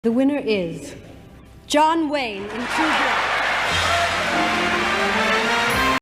The winner is John Wayne in True Blood.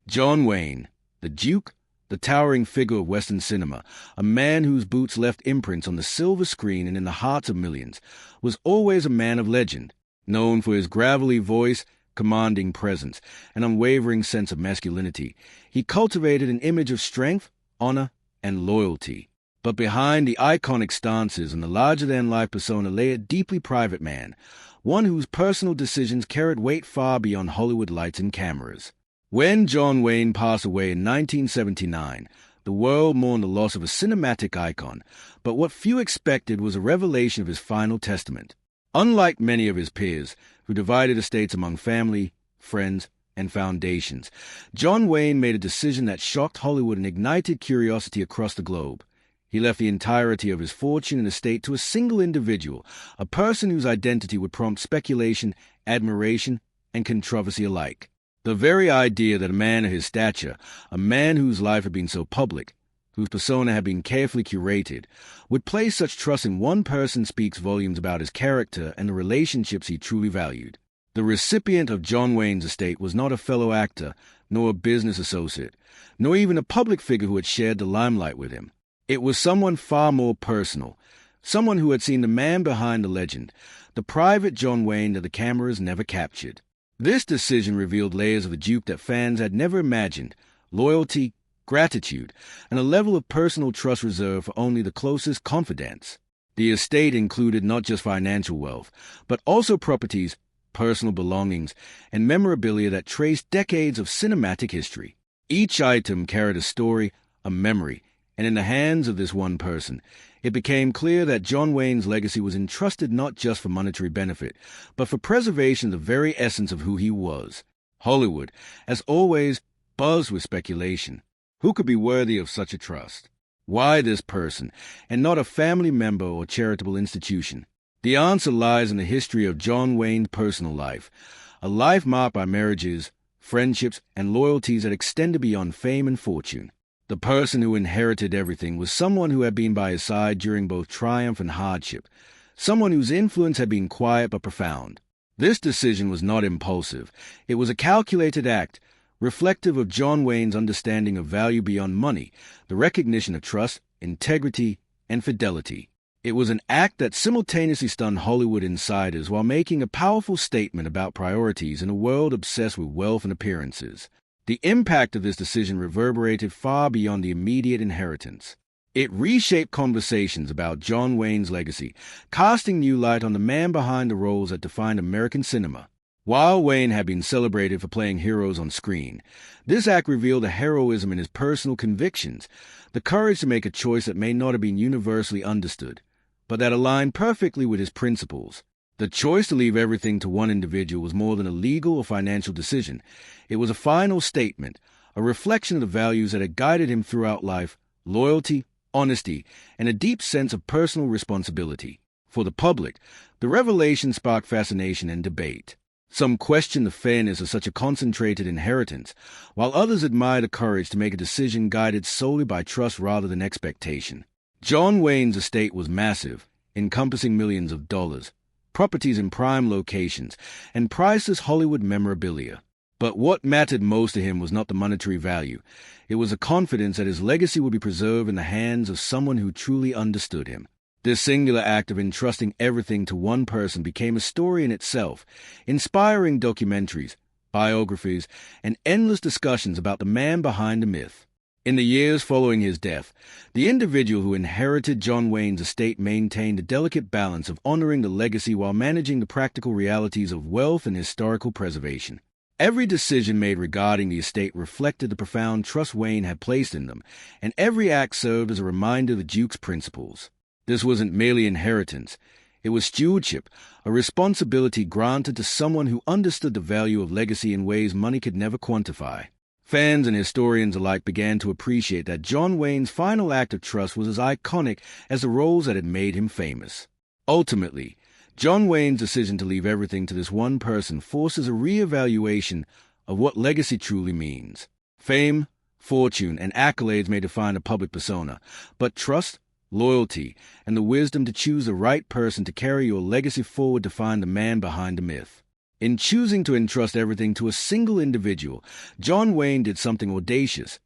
John Wayne, the Duke, the towering figure of Western cinema, a man whose boots left imprints on the silver screen and in the hearts of millions, was always a man of legend, known for his gravelly voice, commanding presence, and unwavering sense of masculinity. He cultivated an image of strength, honor, and loyalty. But behind the iconic stances and the larger-than-life persona lay a deeply private man, one whose personal decisions carried weight far beyond Hollywood lights and cameras. When John Wayne passed away in 1979, the world mourned the loss of a cinematic icon, but what few expected was a revelation of his final testament. Unlike many of his peers, who divided estates among family, friends, and foundations, John Wayne made a decision that shocked Hollywood and ignited curiosity across the globe. He left the entirety of his fortune and estate to a single individual, a person whose identity would prompt speculation, admiration, and controversy alike. The very idea that a man of his stature, a man whose life had been so public, whose persona had been carefully curated, would place such trust in one person speaks volumes about his character and the relationships he truly valued. The recipient of John Wayne's estate was not a fellow actor, nor a business associate, nor even a public figure who had shared the limelight with him. It was someone far more personal, someone who had seen the man behind the legend, the private John Wayne that the cameras never captured. This decision revealed layers of the Duke that fans had never imagined: loyalty, gratitude, and a level of personal trust reserved for only the closest confidants. The estate included not just financial wealth, but also properties, personal belongings, and memorabilia that traced decades of cinematic history. Each item carried a story, a memory, and in the hands of this one person, it became clear that John Wayne's legacy was entrusted not just for monetary benefit, but for preservation of the very essence of who he was. Hollywood, as always, buzzed with speculation. Who could be worthy of such a trust? Why this person, and not a family member or charitable institution? The answer lies in the history of John Wayne's personal life, a life marked by marriages, friendships, and loyalties that extended beyond fame and fortune. The person who inherited everything was someone who had been by his side during both triumph and hardship, someone whose influence had been quiet but profound. This decision was not impulsive. It was a calculated act, reflective of John Wayne's understanding of value beyond money, the recognition of trust, integrity, and fidelity. It was an act that simultaneously stunned Hollywood insiders while making a powerful statement about priorities in a world obsessed with wealth and appearances. The impact of this decision reverberated far beyond the immediate inheritance. It reshaped conversations about John Wayne's legacy, casting new light on the man behind the roles that defined American cinema. While Wayne had been celebrated for playing heroes on screen, this act revealed a heroism in his personal convictions, the courage to make a choice that may not have been universally understood, but that aligned perfectly with his principles. The choice to leave everything to one individual was more than a legal or financial decision. It was a final statement, a reflection of the values that had guided him throughout life: loyalty, honesty, and a deep sense of personal responsibility. For the public, the revelation sparked fascination and debate. Some questioned the fairness of such a concentrated inheritance, while others admired the courage to make a decision guided solely by trust rather than expectation. John Wayne's estate was massive, encompassing millions of dollars, properties in prime locations, and priceless Hollywood memorabilia. But what mattered most to him was not the monetary value. It was a confidence that his legacy would be preserved in the hands of someone who truly understood him. This singular act of entrusting everything to one person became a story in itself, inspiring documentaries, biographies, and endless discussions about the man behind the myth. In the years following his death, the individual who inherited John Wayne's estate maintained a delicate balance of honoring the legacy while managing the practical realities of wealth and historical preservation. Every decision made regarding the estate reflected the profound trust Wayne had placed in them, and every act served as a reminder of the Duke's principles. This wasn't merely inheritance. It was stewardship, a responsibility granted to someone who understood the value of legacy in ways money could never quantify. Fans and historians alike began to appreciate that John Wayne's final act of trust was as iconic as the roles that had made him famous. Ultimately, John Wayne's decision to leave everything to this one person forces a re-evaluation of what legacy truly means. Fame, fortune, and accolades may define a public persona, but trust, loyalty, and the wisdom to choose the right person to carry your legacy forward to find the man behind the myth. In choosing to entrust everything to a single individual, John Wayne did something audacious.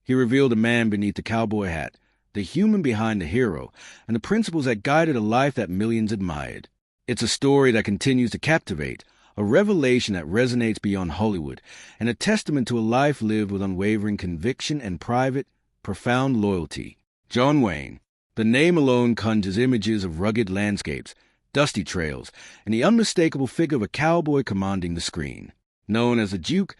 He revealed the man beneath the cowboy hat, the human behind the hero, and the principles that guided a life that millions admired. It's a story that continues to captivate, a revelation that resonates beyond Hollywood, and a testament to a life lived with unwavering conviction and private, profound loyalty. John Wayne. The name alone conjures images of rugged landscapes, dusty trails, and the unmistakable figure of a cowboy commanding the screen. Known as the Duke,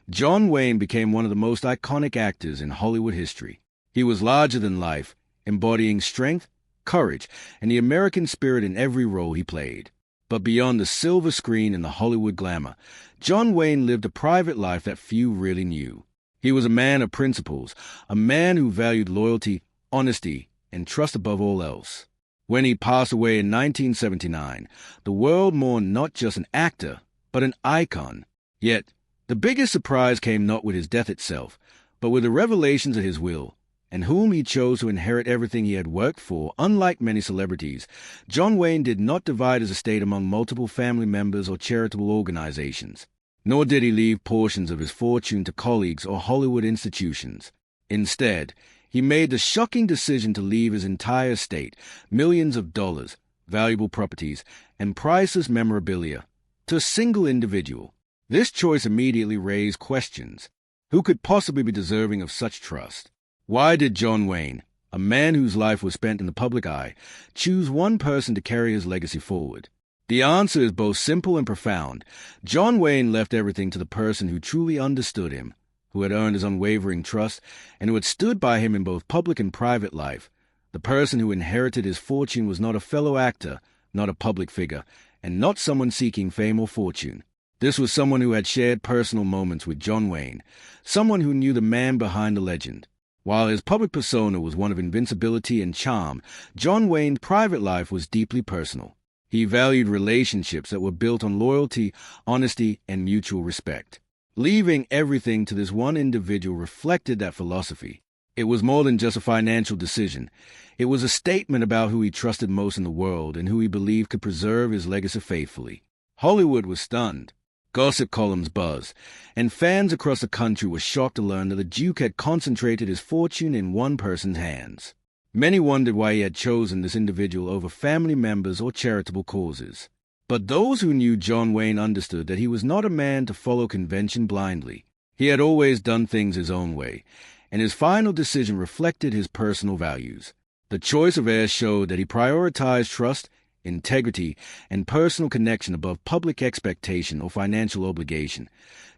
John Wayne became one of the most iconic actors in Hollywood history. He was larger than life, embodying strength, courage, and the American spirit in every role he played. But beyond the silver screen and the Hollywood glamour, John Wayne lived a private life that few really knew. He was a man of principles, a man who valued loyalty, honesty, and trust above all else. When he passed away in 1979, the world mourned not just an actor, but an icon. Yet, the biggest surprise came not with his death itself, but with the revelations of his will, and whom he chose to inherit everything he had worked for. Unlike many celebrities, John Wayne did not divide his estate among multiple family members or charitable organizations, nor did he leave portions of his fortune to colleagues or Hollywood institutions. Instead, he made the shocking decision to leave his entire estate, millions of dollars, valuable properties, and priceless memorabilia, to a single individual. This choice immediately raised questions. Who could possibly be deserving of such trust? Why did John Wayne, a man whose life was spent in the public eye, choose one person to carry his legacy forward? The answer is both simple and profound. John Wayne left everything to the person who truly understood him, who had earned his unwavering trust, and who had stood by him in both public and private life. The person who inherited his fortune was not a fellow actor, not a public figure, and not someone seeking fame or fortune. This was someone who had shared personal moments with John Wayne, someone who knew the man behind the legend. While his public persona was one of invincibility and charm, John Wayne's private life was deeply personal. He valued relationships that were built on loyalty, honesty, and mutual respect. Leaving everything to this one individual reflected that philosophy. It was more than just a financial decision. It was a statement about who he trusted most in the world and who he believed could preserve his legacy faithfully. Hollywood was stunned. Gossip columns buzzed, and fans across the country were shocked to learn that the Duke had concentrated his fortune in one person's hands. Many wondered why he had chosen this individual over family members or charitable causes. But those who knew John Wayne understood that he was not a man to follow convention blindly. He had always done things his own way, and his final decision reflected his personal values. The choice of heirs showed that he prioritized trust, integrity, and personal connection above public expectation or financial obligation.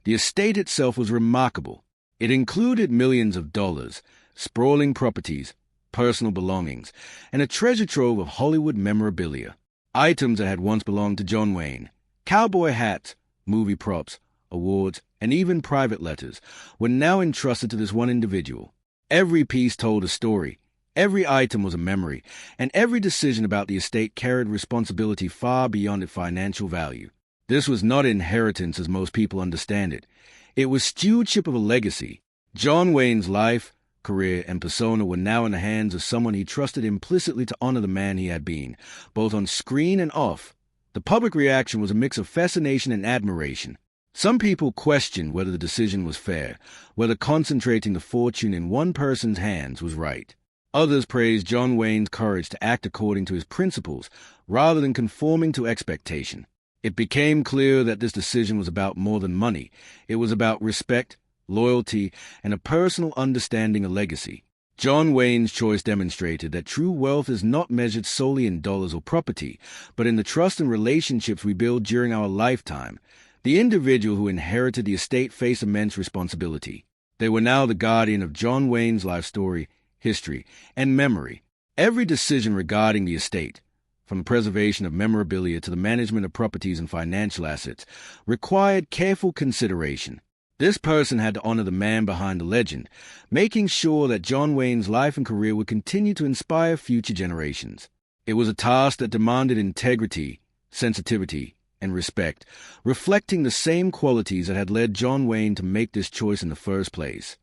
The estate itself was remarkable. It included millions of dollars, sprawling properties, personal belongings, and a treasure trove of Hollywood memorabilia. Items that had once belonged to John Wayne, cowboy hats, movie props, awards, and even private letters, were now entrusted to this one individual. Every piece told a story. Every item was a memory, and every decision about the estate carried responsibility far beyond its financial value. This was not inheritance as most people understand it. It was stewardship of a legacy. John Wayne's life, career, and persona were now in the hands of someone he trusted implicitly to honor the man he had been, both on screen and off. The public reaction was a mix of fascination and admiration. Some people questioned whether the decision was fair, whether concentrating the fortune in one person's hands was right. Others praised John Wayne's courage to act according to his principles, rather than conforming to expectation. It became clear that this decision was about more than money. It was about respect, loyalty, and a personal understanding of legacy. John Wayne's choice demonstrated that true wealth is not measured solely in dollars or property, but in the trust and relationships we build during our lifetime. The individual who inherited the estate faced immense responsibility. They were now the guardian of John Wayne's life story, history, and memory. Every decision regarding the estate, from the preservation of memorabilia to the management of properties and financial assets, required careful consideration. This person had to honor the man behind the legend, making sure that John Wayne's life and career would continue to inspire future generations. It was a task that demanded integrity, sensitivity, and respect, reflecting the same qualities that had led John Wayne to make this choice in the first place.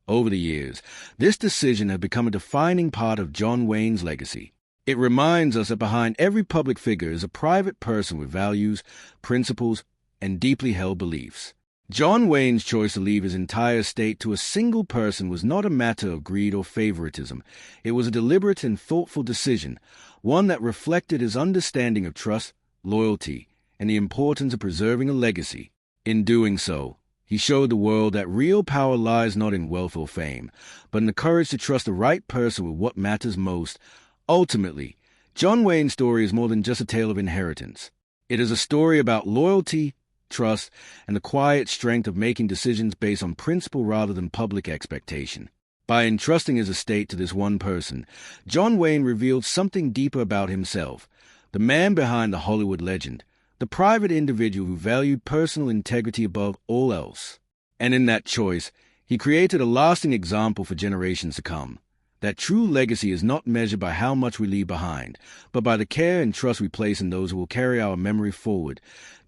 Over the years, this decision had become a defining part of John Wayne's legacy. It reminds us that behind every public figure is a private person with values, principles, and deeply held beliefs. John Wayne's choice to leave his entire estate to a single person was not a matter of greed or favoritism. It was a deliberate and thoughtful decision, one that reflected his understanding of trust, loyalty, and the importance of preserving a legacy. In doing so, he showed the world that real power lies not in wealth or fame, but in the courage to trust the right person with what matters most. Ultimately, John Wayne's story is more than just a tale of inheritance. It is a story about loyalty, trust, and the quiet strength of making decisions based on principle rather than public expectation. By entrusting his estate to this one person, John Wayne revealed something deeper about himself, the man behind the Hollywood legend, the private individual who valued personal integrity above all else. And in that choice, he created a lasting example for generations to come. That true legacy is not measured by how much we leave behind, but by the care and trust we place in those who will carry our memory forward.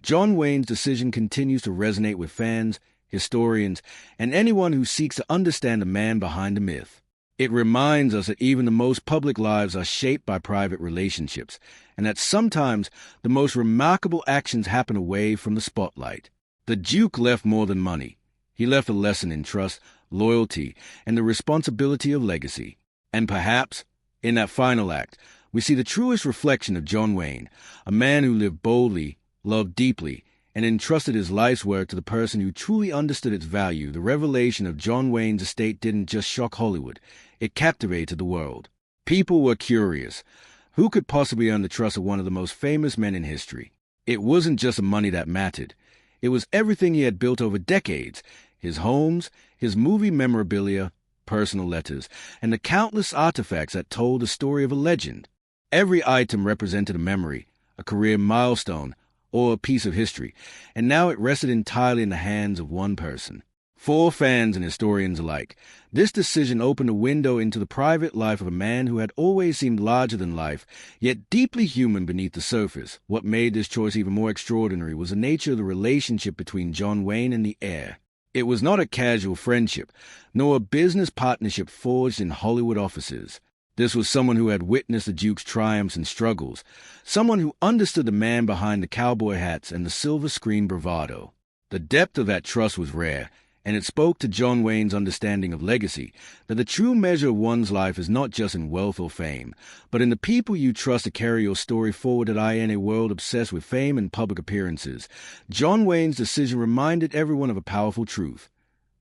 John Wayne's decision continues to resonate with fans, historians, and anyone who seeks to understand the man behind the myth. It reminds us that even the most public lives are shaped by private relationships, and that sometimes the most remarkable actions happen away from the spotlight. The Duke left more than money. He left a lesson in trust, loyalty, and the responsibility of legacy. And perhaps, in that final act, we see the truest reflection of John Wayne, a man who lived boldly, loved deeply, and entrusted his life's work to the person who truly understood its value. The revelation of John Wayne's estate didn't just shock Hollywood, it captivated the world. People were curious. Who could possibly earn the trust of one of the most famous men in history? It wasn't just the money that mattered. It was everything he had built over decades, his homes, his movie memorabilia, personal letters, and the countless artifacts that told the story of a legend. Every item represented a memory, a career milestone, or a piece of history, and now it rested entirely in the hands of one person. For fans and historians alike, this decision opened a window into the private life of a man who had always seemed larger than life, yet deeply human beneath the surface. What made this choice even more extraordinary was the nature of the relationship between John Wayne and the heir. It was not a casual friendship, nor a business partnership forged in Hollywood offices. This was someone who had witnessed the Duke's triumphs and struggles, someone who understood the man behind the cowboy hats and the silver screen bravado. The depth of that trust was rare, and it spoke to John Wayne's understanding of legacy, that the true measure of one's life is not just in wealth or fame, but in the people you trust to carry your story forward. In a world obsessed with fame and public appearances, John Wayne's decision reminded everyone of a powerful truth,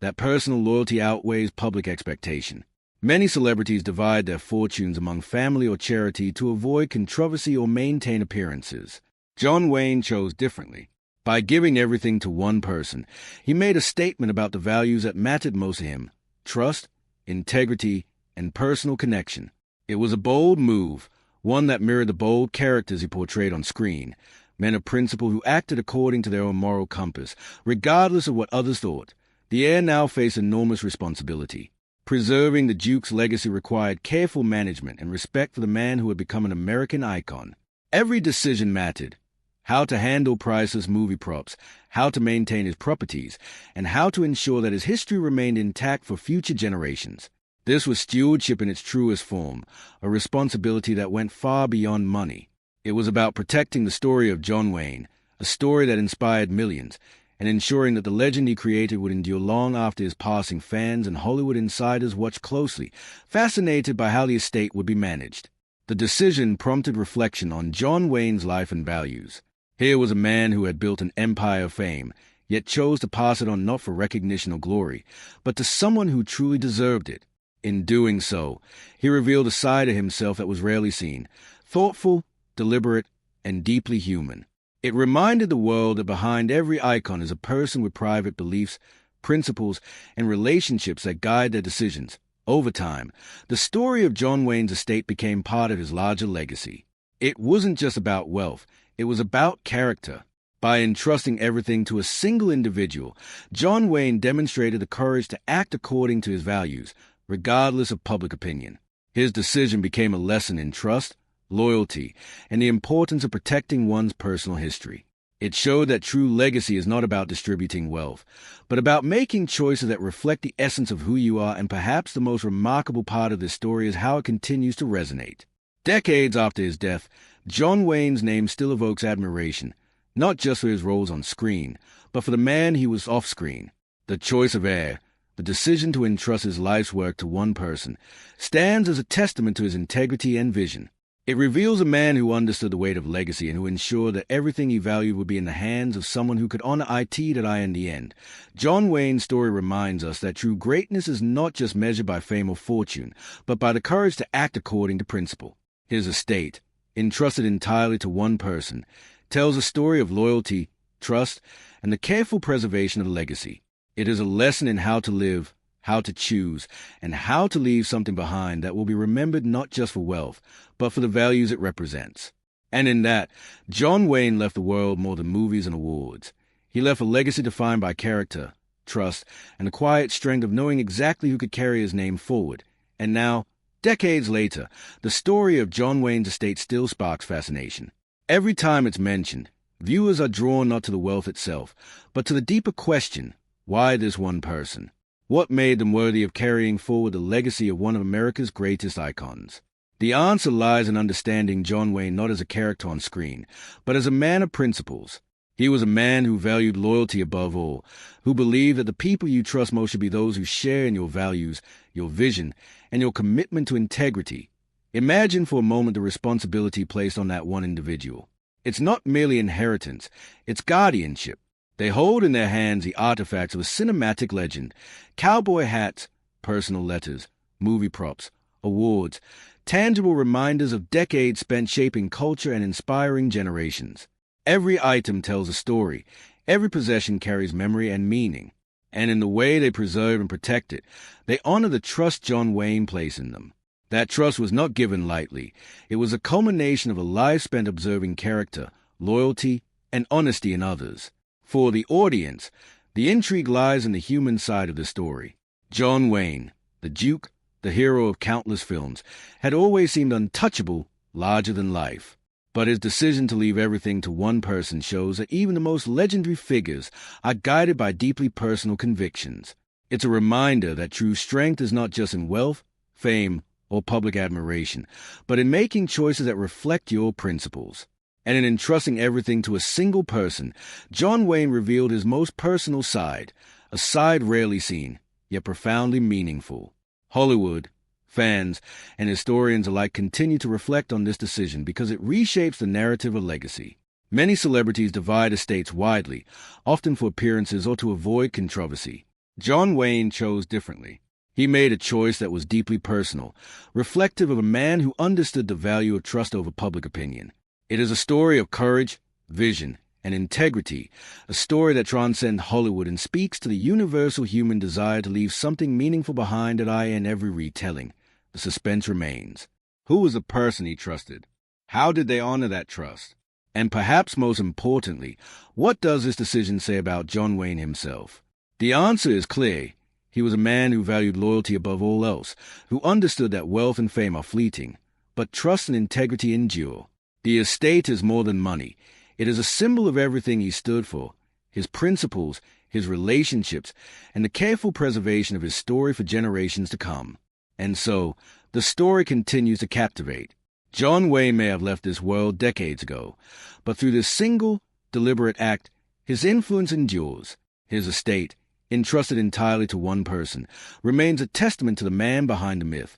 that personal loyalty outweighs public expectation. Many celebrities divide their fortunes among family or charity to avoid controversy or maintain appearances. John Wayne chose differently. By giving everything to one person, he made a statement about the values that mattered most to him: trust, integrity, and personal connection. It was a bold move, one that mirrored the bold characters he portrayed on screen, men of principle who acted according to their own moral compass, regardless of what others thought. The heir now faced enormous responsibility. Preserving the Duke's legacy required careful management and respect for the man who had become an American icon. Every decision mattered: how to handle priceless movie props, how to maintain his properties, and how to ensure that his history remained intact for future generations. This was stewardship in its truest form, a responsibility that went far beyond money. It was about protecting the story of John Wayne, a story that inspired millions, and ensuring that the legend he created would endure long after his passing. Fans and Hollywood insiders watched closely, fascinated by how the estate would be managed. The decision prompted reflection on John Wayne's life and values. Here was a man who had built an empire of fame, yet chose to pass it on not for recognition or glory, but to someone who truly deserved it. In doing so, he revealed a side of himself that was rarely seen: thoughtful, deliberate, and deeply human. It reminded the world that behind every icon is a person with private beliefs, principles, and relationships that guide their decisions. Over time, the story of John Wayne's estate became part of his larger legacy. It wasn't just about wealth, it was about character. By entrusting everything to a single individual, John Wayne demonstrated the courage to act according to his values, regardless of public opinion. His decision became a lesson in trust, loyalty, and the importance of protecting one's personal history. It showed that true legacy is not about distributing wealth, but about making choices that reflect the essence of who you are, and perhaps the most remarkable part of this story is how it continues to resonate. Decades after his death, John Wayne's name still evokes admiration, not just for his roles on screen, but for the man he was off-screen. The choice of heir, the decision to entrust his life's work to one person, stands as a testament to his integrity and vision. It reveals a man who understood the weight of legacy and who ensured that everything he valued would be in the hands of someone who could honor that eye in the end. John Wayne's story reminds us that true greatness is not just measured by fame or fortune, but by the courage to act according to principle. His estate, entrusted entirely to one person, tells a story of loyalty, trust, and the careful preservation of legacy. It is a lesson in how to live, how to choose, and how to leave something behind that will be remembered not just for wealth, but for the values it represents. And in that, John Wayne left the world more than movies and awards. He left a legacy defined by character, trust, and the quiet strength of knowing exactly who could carry his name forward. And now, decades later, the story of John Wayne's estate still sparks fascination. Every time it's mentioned, viewers are drawn not to the wealth itself, but to the deeper question, why this one person? What made them worthy of carrying forward the legacy of one of America's greatest icons? The answer lies in understanding John Wayne not as a character on screen, but as a man of principles. He was a man who valued loyalty above all, who believed that the people you trust most should be those who share in your values, your vision, and your commitment to integrity. Imagine for a moment the responsibility placed on that one individual. It's not merely inheritance, it's guardianship. They hold in their hands the artifacts of a cinematic legend, cowboy hats, personal letters, movie props, awards, tangible reminders of decades spent shaping culture and inspiring generations. Every item tells a story, every possession carries memory and meaning, and in the way they preserve and protect it, they honor the trust John Wayne placed in them. That trust was not given lightly. It was a culmination of a life spent observing character, loyalty, and honesty in others. For the audience, the intrigue lies in the human side of the story. John Wayne, the Duke, the hero of countless films, had always seemed untouchable, larger than life. But his decision to leave everything to one person shows that even the most legendary figures are guided by deeply personal convictions. It's a reminder that true strength is not just in wealth, fame, or public admiration, but in making choices that reflect your principles. And in entrusting everything to a single person, John Wayne revealed his most personal side, a side rarely seen, yet profoundly meaningful. Hollywood, fans, and historians alike continue to reflect on this decision because it reshapes the narrative of legacy. Many celebrities divide estates widely, often for appearances or to avoid controversy. John Wayne chose differently. He made a choice that was deeply personal, reflective of a man who understood the value of trust over public opinion. It is a story of courage, vision, and integrity, a story that transcends Hollywood and speaks to the universal human desire to leave something meaningful behind that eye in every retelling. The suspense remains. Who was the person he trusted? How did they honor that trust? And perhaps most importantly, what does this decision say about John Wayne himself? The answer is clear. He was a man who valued loyalty above all else, who understood that wealth and fame are fleeting, but trust and integrity endure. The estate is more than money. It is a symbol of everything he stood for, his principles, his relationships, and the careful preservation of his story for generations to come. And so, the story continues to captivate. John Wayne may have left this world decades ago, but through this single, deliberate act, his influence endures. His estate, entrusted entirely to one person, remains a testament to the man behind the myth,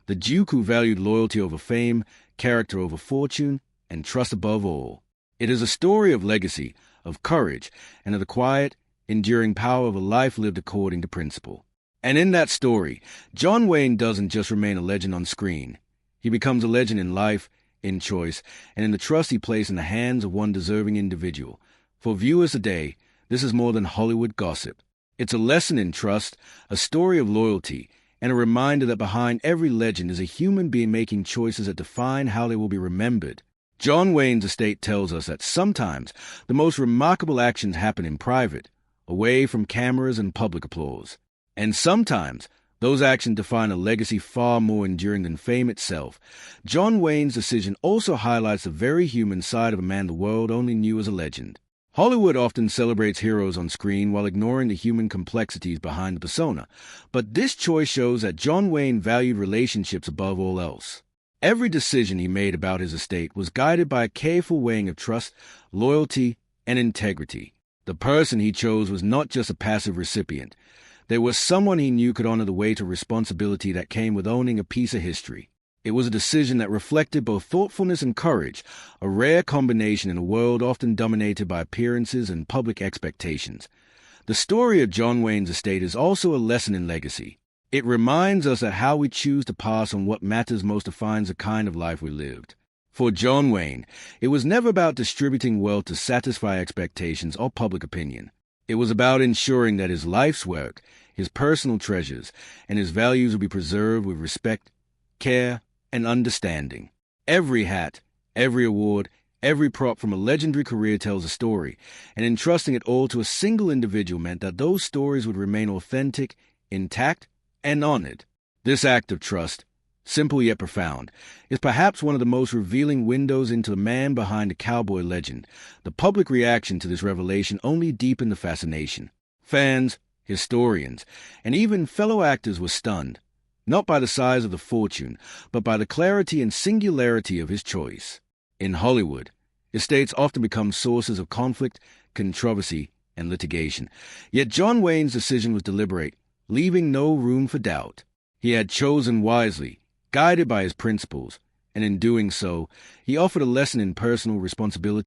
the Duke who valued loyalty over fame, character over fortune, and trust above all. It is a story of legacy, of courage, and of the quiet, enduring power of a life lived according to principle. And in that story, John Wayne doesn't just remain a legend on screen. He becomes a legend in life, in choice, and in the trust he placed in the hands of one deserving individual. For viewers today, this is more than Hollywood gossip. It's a lesson in trust, a story of loyalty, and a reminder that behind every legend is a human being making choices that define how they will be remembered. John Wayne's estate tells us that sometimes the most remarkable actions happen in private, away from cameras and public applause. And sometimes those actions define a legacy far more enduring than fame itself. John Wayne's decision also highlights the very human side of a man the world only knew as a legend. Hollywood often celebrates heroes on screen while ignoring the human complexities behind the persona, but this choice shows that John Wayne valued relationships above all else. Every decision he made about his estate was guided by a careful weighing of trust, loyalty, and integrity. The person he chose was not just a passive recipient. There was someone he knew could honor the weight of responsibility that came with owning a piece of history. It was a decision that reflected both thoughtfulness and courage, a rare combination in a world often dominated by appearances and public expectations. The story of John Wayne's estate is also a lesson in legacy. It reminds us that how we choose to pass on what matters most defines the kind of life we lived. For John Wayne, it was never about distributing wealth to satisfy expectations or public opinion. It was about ensuring that his life's work, his personal treasures, and his values would be preserved with respect, care, and understanding. Every hat, every award, every prop from a legendary career tells a story, and entrusting it all to a single individual meant that those stories would remain authentic, intact, and honored. This act of trust, simple yet profound, is perhaps one of the most revealing windows into the man behind the cowboy legend. The public reaction to this revelation only deepened the fascination. Fans, historians, and even fellow actors were stunned, not by the size of the fortune, but by the clarity and singularity of his choice. In Hollywood, estates often become sources of conflict, controversy, and litigation. Yet John Wayne's decision was deliberate, leaving no room for doubt. He had chosen wisely, guided by his principles, and in doing so, he offered a lesson in personal responsibility